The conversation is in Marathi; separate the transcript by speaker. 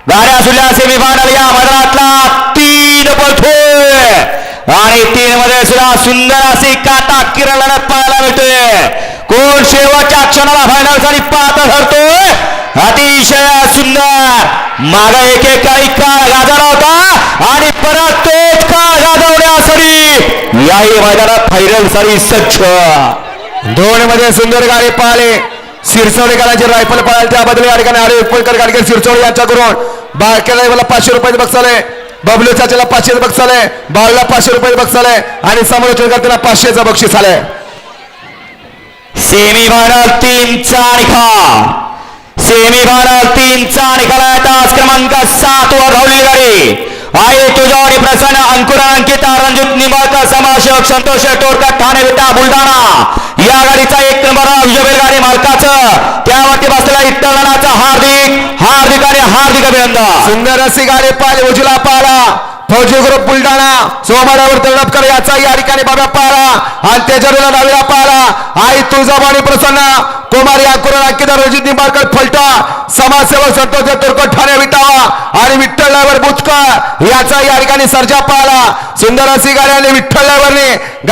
Speaker 1: गाड्या सुटल्या सेमीफायनल या मैदानातला 3 पळतोय आणि 3 मध्ये सुद्धा सुंदर अशी काटा किरण लढत पाहायला मिळते. कोण शेवटच्या क्षणाला फायनल साठी पात्र ठरतोय. अतिशय सुंदर मागे एकेकाळी काळ गाजवला होता आणि परत तोच काळ गाजवण्यासाठी याही मैदानात फायनल साठी सज्ज.
Speaker 2: दोन मध्ये सुंदर गाडी पाहिले. सिरसवडेकरांची रायफल पळाली त्याबद्दल या ठिकाणी आरे उपळकर गाडगे सिरसवडे यांच्याकडून बारक्या रायफलला 500 रुपये बक्षाले, बबलू चाचेला 500 बक्षाले, बाळला 500 रुपये बक्षाले आणि समालोचन करताना 500चं बक्षीस आलंय.
Speaker 1: सेमीफायनल 3 चा निकाल. सेमीफायनल 3 चा निकाल आहे. तास क्रमांक 7 वर धावलेली गाडी आहे तुझ्यावाडी प्रसन्न अंकुरा अंकिता रणजित निंबाळकर समाशक संतोष टोरकर ठाणे विटा बुलढाणा. या गाडीचा 1 नंबर विजय गाडी मालकाचं त्यावरती बसलेला इट्टलनाचा हार्दिक अभिनंदन.
Speaker 2: सुंदर अशी गाडी पाहिली. उजला पाहिला फौजी ग्रुप बुलढाणा सोमवारावर तळपकर याचा या ठिकाणी बाबा पाहिला आणि त्याच्यावर डावीला पाहिला आई तुळजाभवानी प्रसन्न कुमारी अंकुरा अंकिता रणजित निंबाळकर फलटा समाजसेवक संतोष टोरकर ठाणे विटावा आणि विठ्ठल ड्रायव्हर बुचकर याचा या ठिकाणी सर्जा पाहिला. सुंदर अशी गाडी आणि विठ्ठल ड्रायव्हरने